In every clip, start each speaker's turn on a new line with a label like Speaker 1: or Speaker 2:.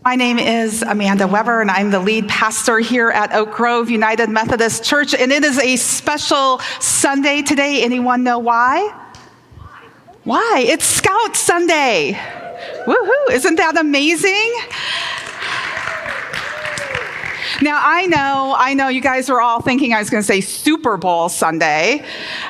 Speaker 1: My name is Amanda Weber, and I'm the lead pastor here at Oak Grove United Methodist Church, and it is a special Sunday today. Anyone know why? Why? It's Scout Sunday. Woohoo! Isn't that amazing? Now, I know you guys are all thinking I was going to say Super Bowl Sunday.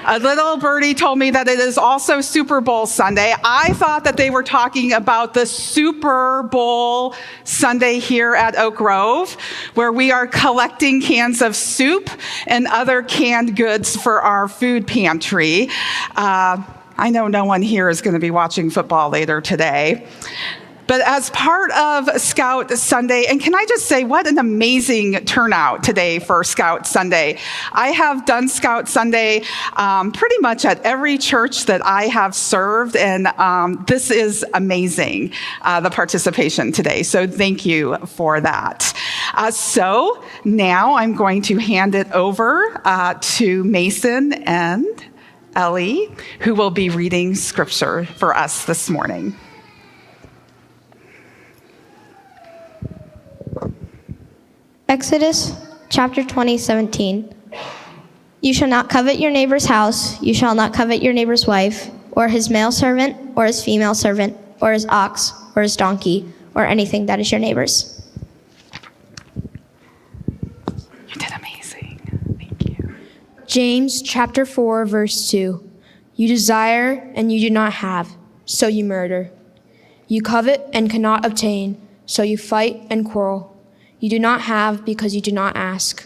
Speaker 1: A little birdie told me that it is also Super Bowl Sunday. I thought that they were talking about the Super Bowl Sunday here at Oak Grove, where we are collecting cans of soup and other canned goods for our food pantry. I know no one here is going to be watching football later today. But as part of Scout Sunday, and can I just say what an amazing turnout today for Scout Sunday. I have done Scout Sunday pretty much at every church that I have served, and this is amazing, the participation today. So thank you for that. So now I'm going to hand it over to Mason and Ellie, who will be reading scripture for us this morning.
Speaker 2: Exodus chapter 20:17. You shall not covet your neighbor's house, you shall not covet your neighbor's wife, or his male servant, or his female servant, or his ox, or his donkey, or anything that is your neighbor's.
Speaker 1: You did amazing. Thank you.
Speaker 3: James chapter 4, verse 2. You desire and you do not have, so you murder. You covet and cannot obtain, so you fight and quarrel. You do not have because you do not ask.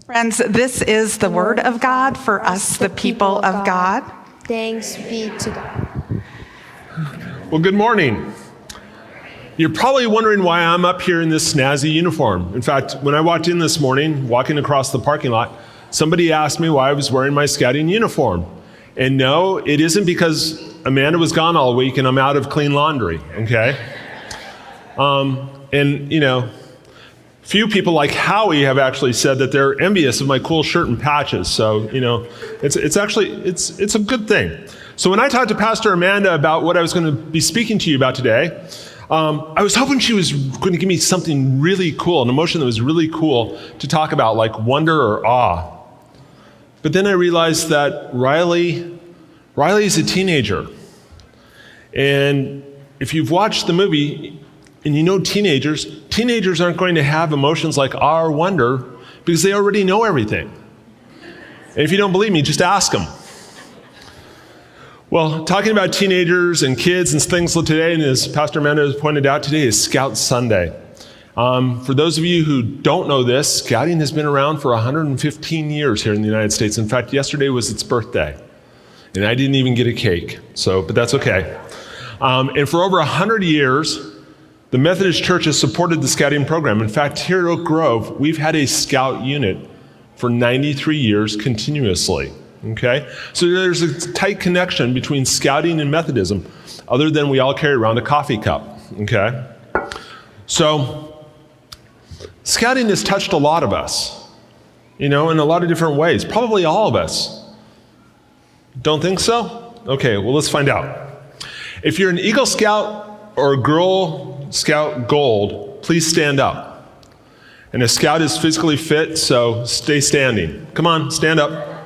Speaker 1: Friends, this is the word of God for us, the people of God.
Speaker 3: Thanks be to God.
Speaker 4: Well, good morning. You're probably wondering why I'm up here in this snazzy uniform. In fact, when I walked in this morning, walking across the parking lot, somebody asked me why I was wearing my scouting uniform. And no, it isn't because Amanda was gone all week and I'm out of clean laundry, okay? And you know, few people like Howie have actually said that they're envious of my cool shirt and patches. So, you know, it's actually a good thing. So when I talked to Pastor Amanda about what I was going to be speaking to you about today, I was hoping she was going to give me something really cool, an emotion that was really cool to talk about, like wonder or awe. But then I realized that Riley's a teenager. And if you've watched the movie, and you know teenagers aren't going to have emotions like awe or wonder because they already know everything. And if you don't believe me, just ask them. Well, talking about teenagers and kids and things today, and as Pastor Amanda has pointed out, today is Scout Sunday. For those of you who don't know this, Scouting has been around for 115 years here in the United States. In fact, yesterday was its birthday, and I didn't even get a cake, but that's okay. And for over 100 years, the Methodist Church has supported the scouting program. In fact, here at Oak Grove, we've had a scout unit for 93 years continuously, okay? So there's a tight connection between scouting and Methodism, other than we all carry around a coffee cup, okay? So scouting has touched a lot of us, you know, in a lot of different ways, probably all of us. Don't think so? Okay, well, let's find out. If you're an Eagle Scout or a Girl Scout Gold, please stand up. And a scout is physically fit, so stay standing. Come on, stand up.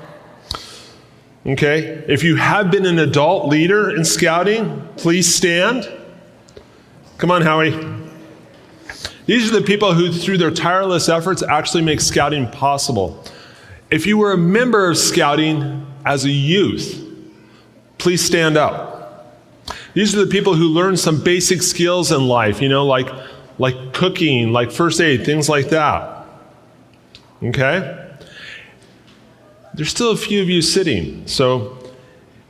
Speaker 4: Okay, if you have been an adult leader in scouting, please stand. Come on, Howie. These are the people who, through their tireless efforts, actually make scouting possible. If you were a member of scouting as a youth, please stand up. These are the people who learn some basic skills in life, you know, like cooking, like first aid, things like that. Okay? There's still a few of you sitting. So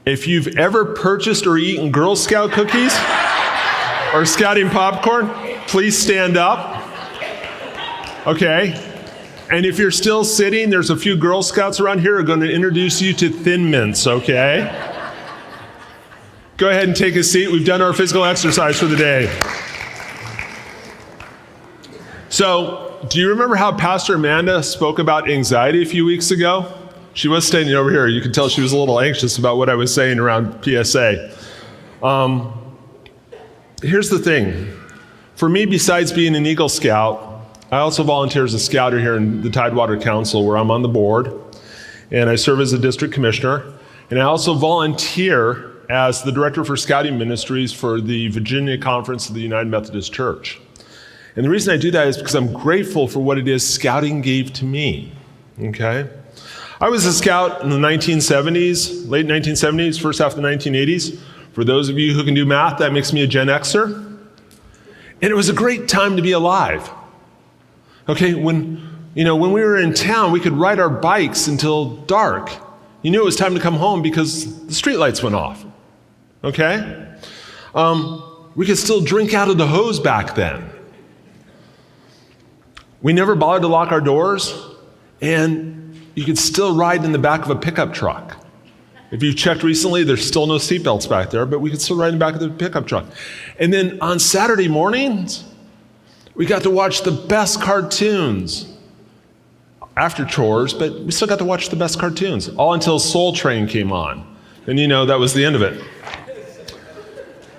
Speaker 4: if you've ever purchased or eaten Girl Scout cookies or scouting popcorn, please stand up. Okay? And if you're still sitting, there's a few Girl Scouts around here who are going to introduce you to Thin Mints, okay? Go ahead and take a seat. We've done our physical exercise for the day. So, do you remember how Pastor Amanda spoke about anxiety a few weeks ago? She was standing over here. You could tell she was a little anxious about what I was saying around PSA. here's the thing. For me, besides being an Eagle Scout, I also volunteer as a scouter here in the Tidewater Council, where I'm on the board, and I serve as a district commissioner. And I also volunteer as the director for scouting ministries for the Virginia Conference of the United Methodist Church. And the reason I do that is because I'm grateful for what it is scouting gave to me, okay? I was a scout in the 1970s, late 1970s, first half of the 1980s. For those of you who can do math, that makes me a Gen Xer. And it was a great time to be alive. Okay, when we were in town, we could ride our bikes until dark. You knew it was time to come home because the streetlights went off. Okay? We could still drink out of the hose back then. We never bothered to lock our doors, and you could still ride in the back of a pickup truck. If you've checked recently, there's still no seatbelts back there, but we could still ride in the back of the pickup truck. And then on Saturday mornings, we got to watch the best cartoons after chores, but we still got to watch the best cartoons, all until Soul Train came on. And that was the end of it.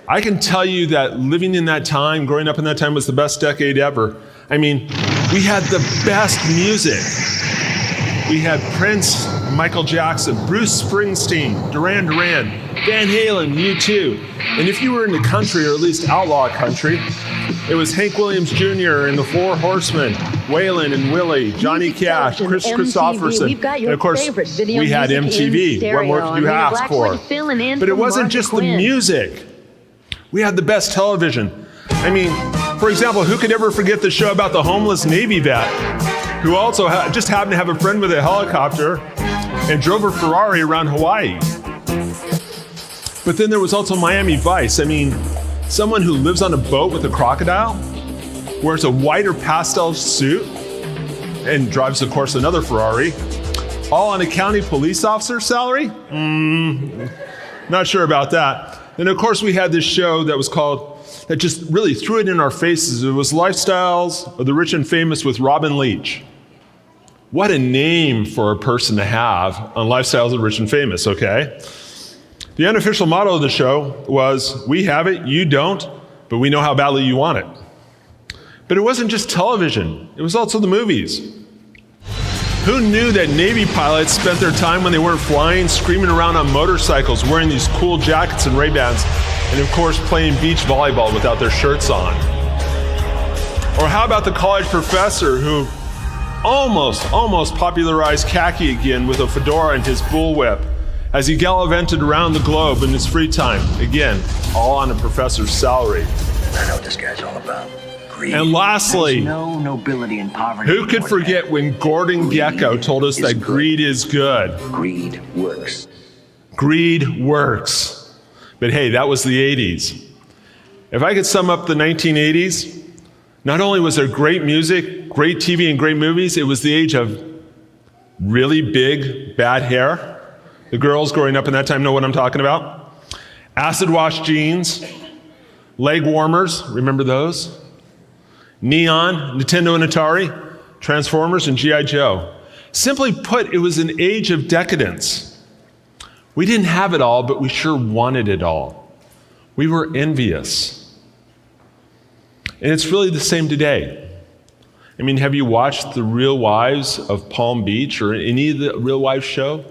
Speaker 4: I can tell you that living in that time, growing up in that time, was the best decade ever. I mean, we had the best music. We had Prince, Michael Jackson, Bruce Springsteen, Duran Duran, Van Halen, U2. And if you were in the country, or at least outlaw country, it was Hank Williams Jr. and the Four Horsemen, Waylon and Willie, Johnny Cash, Chris Christopherson. And of course, we had MTV. What more could you ask for? But it wasn't just the music. We had the best television. I mean, for example, who could ever forget the show about the homeless Navy vet who also just happened to have a friend with a helicopter and drove a Ferrari around Hawaii? But then there was also Miami Vice. I mean, someone who lives on a boat with a crocodile, wears a white or pastel suit, and drives, of course, another Ferrari, all on a county police officer's salary? Not sure about that. And of course, we had this show that just really threw it in our faces. It was Lifestyles of the Rich and Famous with Robin Leach. What a name for a person to have on Lifestyles of the Rich and Famous, okay? The unofficial motto of the show was, we have it, you don't, but we know how badly you want it. But it wasn't just television, it was also the movies. Who knew that Navy pilots spent their time when they weren't flying, screaming around on motorcycles, wearing these cool jackets and Ray-Bans, and of course playing beach volleyball without their shirts on? Or how about the college professor who almost popularized khaki again with a fedora and his bullwhip as he gallivanted around the globe in his free time, again, all on a professor's salary.
Speaker 5: I know what this guy's all about. Greed.
Speaker 4: And lastly,
Speaker 5: There's no nobility in poverty.
Speaker 4: who could forget when Gordon Gekko told us that greed is good?
Speaker 5: Greed works.
Speaker 4: Greed works. But hey, that was the 80s. If I could sum up the 1980s, not only was there great music, great TV, and great movies, it was the age of really big, bad hair. The girls growing up in that time know what I'm talking about. Acid wash jeans, leg warmers, remember those? Neon, Nintendo and Atari, Transformers, and G.I. Joe. Simply put, it was an age of decadence. We didn't have it all, but we sure wanted it all. We were envious. And it's really the same today. I mean, have you watched The Real Wives of Palm Beach or any of the Real Wives show?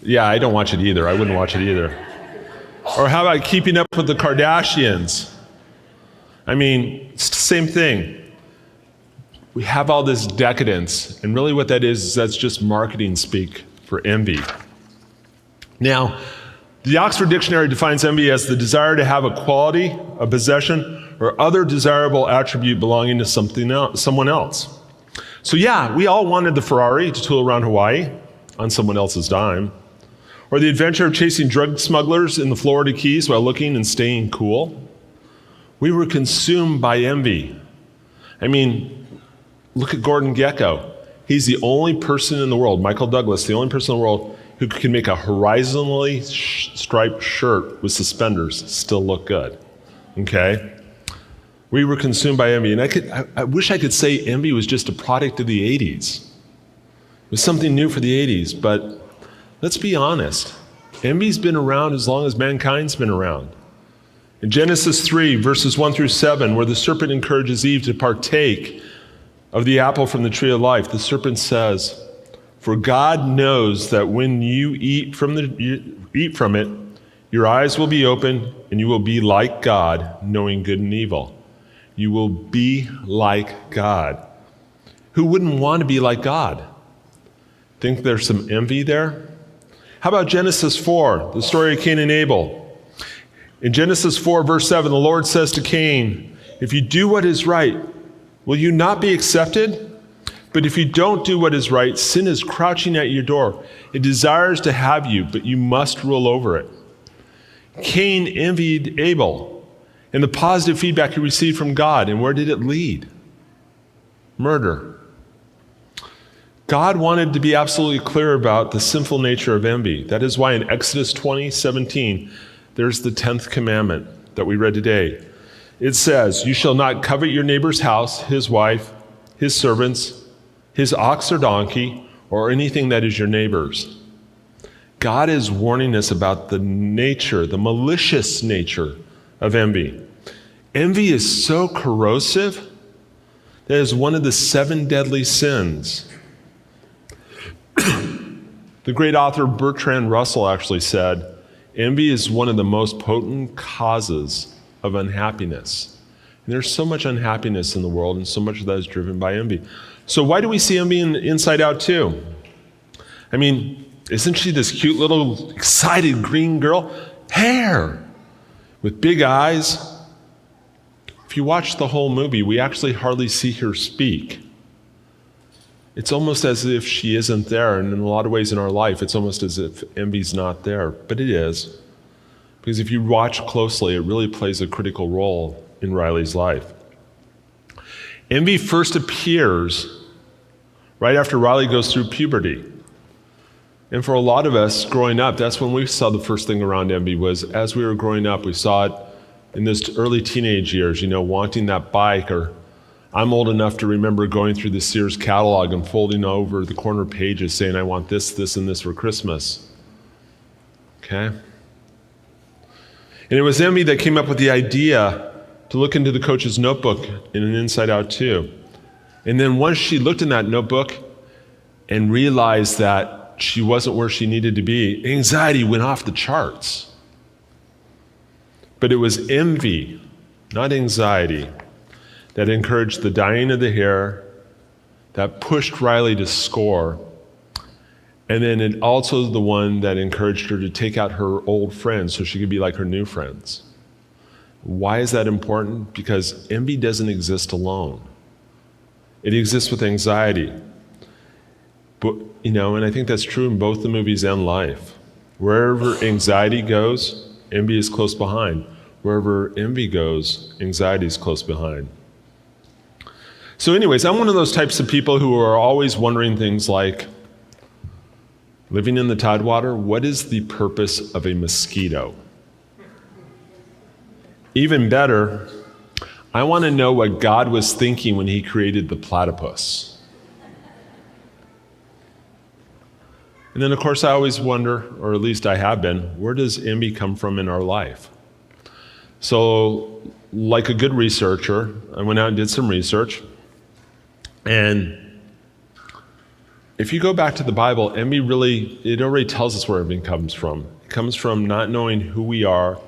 Speaker 4: Yeah, I don't watch it either. I wouldn't watch it either. Or how about Keeping Up with the Kardashians? I mean, it's the same thing. We have all this decadence, and really what that is that's just marketing speak for envy. Now, the Oxford Dictionary defines envy as the desire to have a quality, a possession, or other desirable attribute belonging to someone else. So yeah, we all wanted the Ferrari to tool around Hawaii on someone else's dime, or the adventure of chasing drug smugglers in the Florida Keys while looking and staying cool. We were consumed by envy. I mean, look at Gordon Gekko. He's the only person in the world, Michael Douglas, the only person in the world who can make a horizontally striped shirt with suspenders still look good, okay? We were consumed by envy, and I wish I could say envy was just a product of the 80s. It was something new for the 80s, but let's be honest. Envy's been around as long as mankind's been around. In Genesis 3, verses 1 through 7, where the serpent encourages Eve to partake of the apple from the tree of life, the serpent says, "For God knows that when you eat from it, your eyes will be open and you will be like God, knowing good and evil." You will be like God. Who wouldn't want to be like God? Think there's some envy there? How about Genesis 4, the story of Cain and Abel? In Genesis 4, verse 7, the Lord says to Cain, "If you do what is right, will you not be accepted? But if you don't do what is right, sin is crouching at your door. It desires to have you, but you must rule over it." Cain envied Abel and the positive feedback he received from God. And where did it lead? Murder. God wanted to be absolutely clear about the sinful nature of envy. That is why in Exodus 20:17, there's the 10th commandment that we read today. It says, "You shall not covet your neighbor's house, his wife, his servants, his ox or donkey, or anything that is your neighbor's." God is warning us about the nature, the malicious nature of envy. Envy is so corrosive that it is one of the 7 deadly sins. The great author Bertrand Russell actually said, "Envy is one of the most potent causes of unhappiness." And there's so much unhappiness in the world, and so much of that is driven by envy. So why do we see envy in Inside Out 2? I mean, isn't she this cute little excited green girl? Hair with big eyes. If you watch the whole movie, we actually hardly see her speak. It's almost as if she isn't there, and in a lot of ways in our life, it's almost as if envy's not there, but it is. Because if you watch closely, it really plays a critical role in Riley's life. Envy first appears right after Riley goes through puberty. And for a lot of us growing up, that's when we saw the first thing around envy was as we were growing up, we saw it in those early teenage years, wanting that bike, or I'm old enough to remember going through the Sears catalog and folding over the corner pages saying, I want this, this, and this for Christmas. Okay? And it was envy that came up with the idea to look into the coach's notebook in an Inside Out 2. And then once she looked in that notebook and realized that she wasn't where she needed to be, anxiety went off the charts. But it was envy, not anxiety, that encouraged the dyeing of the hair, that pushed Riley to score, and then it also the one that encouraged her to take out her old friends so she could be like her new friends. Why is that important? Because envy doesn't exist alone. It exists with anxiety. But, and I think that's true in both the movies and life. Wherever anxiety goes, envy is close behind. Wherever envy goes, anxiety is close behind. So anyways, I'm one of those types of people who are always wondering things like, living in the tidewater, what is the purpose of a mosquito? Even better, I want to know what God was thinking when he created the platypus. And then, of course, I always wonder, or at least I have been, where does envy come from in our life? So, like a good researcher, I went out and did some research. And if you go back to the Bible, envy it already tells us where envy comes from. It comes from not knowing who we are,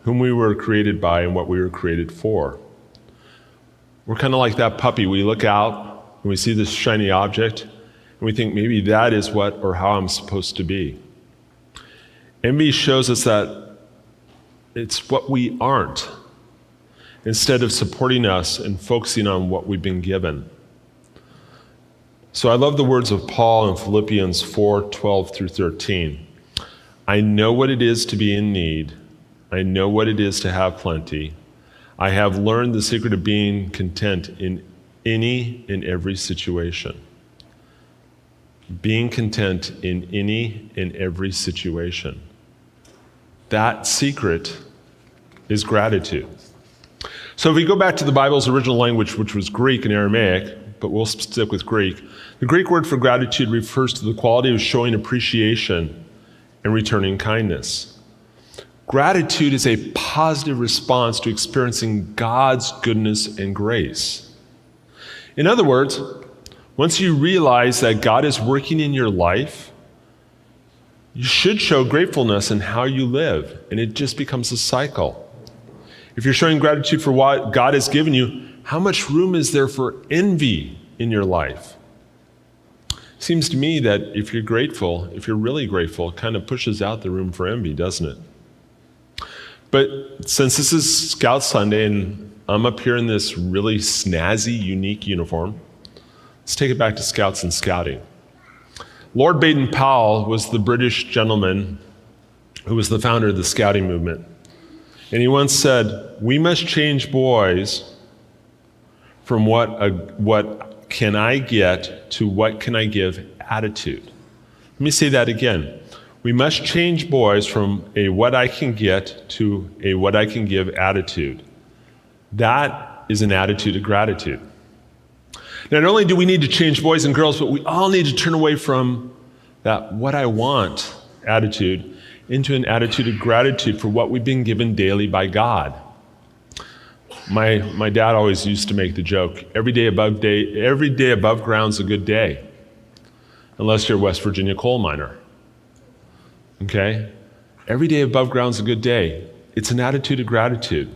Speaker 4: whom we were created by, and what we were created for. We're kind of like that puppy. We look out and we see this shiny object, and we think maybe that is what or how I'm supposed to be. Envy shows us that it's what we aren't, instead of supporting us and focusing on what we've been given. So I love the words of Paul in Philippians 4:12 through 13. I know what it is to be in need. I know what it is to have plenty. I have learned the secret of being content in any and every situation. Being content in any and every situation. That secret is gratitude. So if we go back to the Bible's original language, which was Greek and Aramaic, but we'll stick with Greek, the Greek word for gratitude refers to the quality of showing appreciation and returning kindness. Gratitude is a positive response to experiencing God's goodness and grace. In other words, once you realize that God is working in your life, you should show gratefulness in how you live, and it just becomes a cycle. If you're showing gratitude for what God has given you, how much room is there for envy in your life? Seems to me that if you're grateful, if you're really grateful, it kind of pushes out the room for envy, doesn't it? But since this is Scout Sunday and I'm up here in this really snazzy, unique uniform, let's take it back to Scouts and Scouting. Lord Baden-Powell was the British gentleman who was the founder of the Scouting movement. And he once said, "We must change boys from what can I get to what can I give attitude." Let me say that again. We must change boys from a what I can get to a what I can give attitude. That is an attitude of gratitude. Not only do we need to change boys and girls, but we all need to turn away from that what I want attitude into an attitude of gratitude for what we've been given daily by God. My dad always used to make the joke, every day above ground's a good day, unless you're a West Virginia coal miner. Okay? Every day above ground's a good day. It's an attitude of gratitude.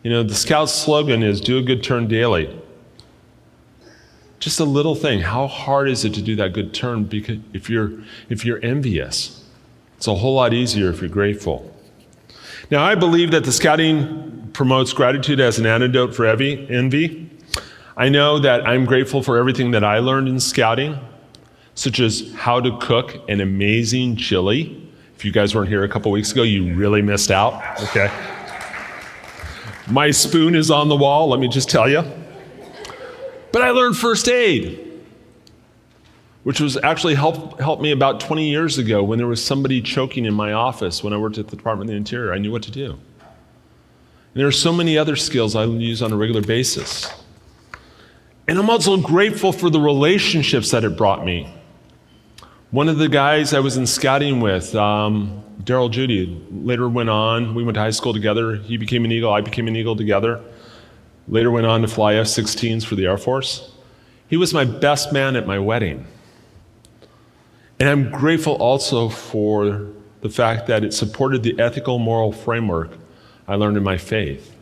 Speaker 4: You know, the Scout slogan is do a good turn daily. Just a little thing. How hard is it to do that good turn? Because if you're envious, it's a whole lot easier if you're grateful. Now, I believe that the Scouting promotes gratitude as an antidote for envy. I know that I'm grateful for everything that I learned in Scouting, such as how to cook an amazing chili. If you guys weren't here a couple weeks ago, you really missed out, okay? My spoon is on the wall, let me just tell you. But I learned first aid, which was actually helped me about 20 years ago when there was somebody choking in my office when I worked at the Department of the Interior. I knew what to do. And there are so many other skills I use on a regular basis. And I'm also grateful for the relationships that it brought me. One of the guys I was in Scouting with, Daryl Judy, later went on, we went to high school together. He became an Eagle, I became an Eagle together. Later went on to fly F-16s for the Air Force. He was my best man at my wedding. And I'm grateful also for the fact that it supported the ethical, moral framework I learned in my faith.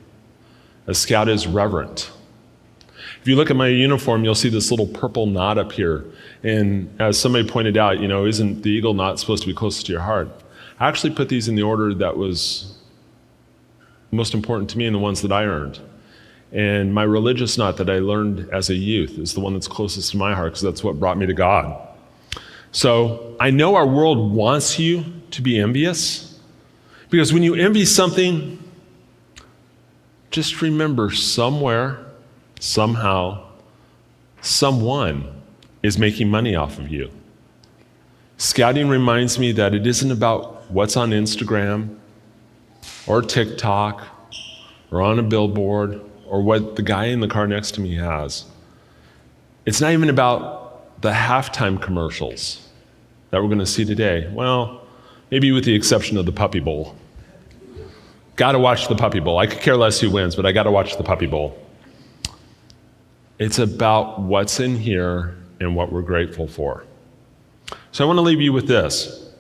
Speaker 4: A Scout is reverent. If you look at my uniform, you'll see this little purple knot up here. And as somebody pointed out, isn't the eagle knot supposed to be closest to your heart? I actually put these in the order that was most important to me and the ones that I earned. And my religious knot that I learned as a youth is the one that's closest to my heart because that's what brought me to God. So I know our world wants you to be envious because when you envy something, just remember somewhere, somehow, someone is making money off of you. Scouting reminds me that it isn't about what's on Instagram or TikTok or on a billboard or what the guy in the car next to me has. It's not even about the halftime commercials that we're going to see today. Well, maybe with the exception of the Puppy Bowl. Got to watch the Puppy Bowl. I could care less who wins, but I got to watch the Puppy Bowl. It's about what's in here and what we're grateful for. So I want to leave you with this.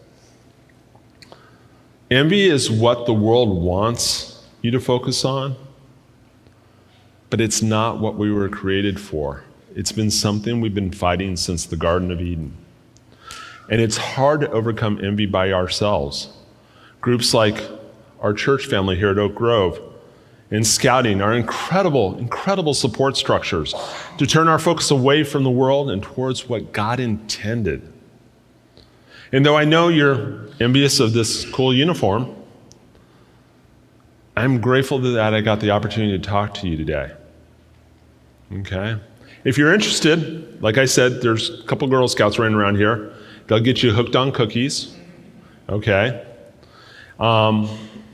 Speaker 4: Envy is what the world wants you to focus on, but it's not what we were created for. It's been something we've been fighting since the Garden of Eden. And it's hard to overcome envy by ourselves. Groups like our church family here at Oak Grove and Scouting are incredible support structures to turn our focus away from the world and towards what God intended. And though I know you're envious of this cool uniform, I'm grateful that I got the opportunity to talk to you today. Okay? If you're interested, like I said, there's a couple Girl Scouts running around here. They'll get you hooked on cookies. Okay?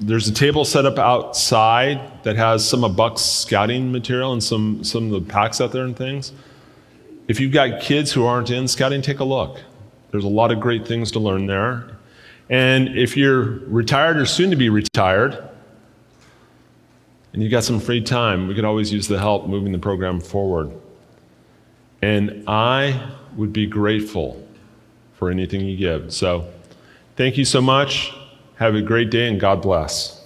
Speaker 4: There's a table set up outside that has some of Buck's scouting material and some of the packs out there and things. If you've got kids who aren't in scouting, take a look. There's a lot of great things to learn there. And if you're retired or soon to be retired, and you've got some free time, we could always use the help moving the program forward. And I would be grateful for anything you give. So thank you so much. Have a great day, and God bless.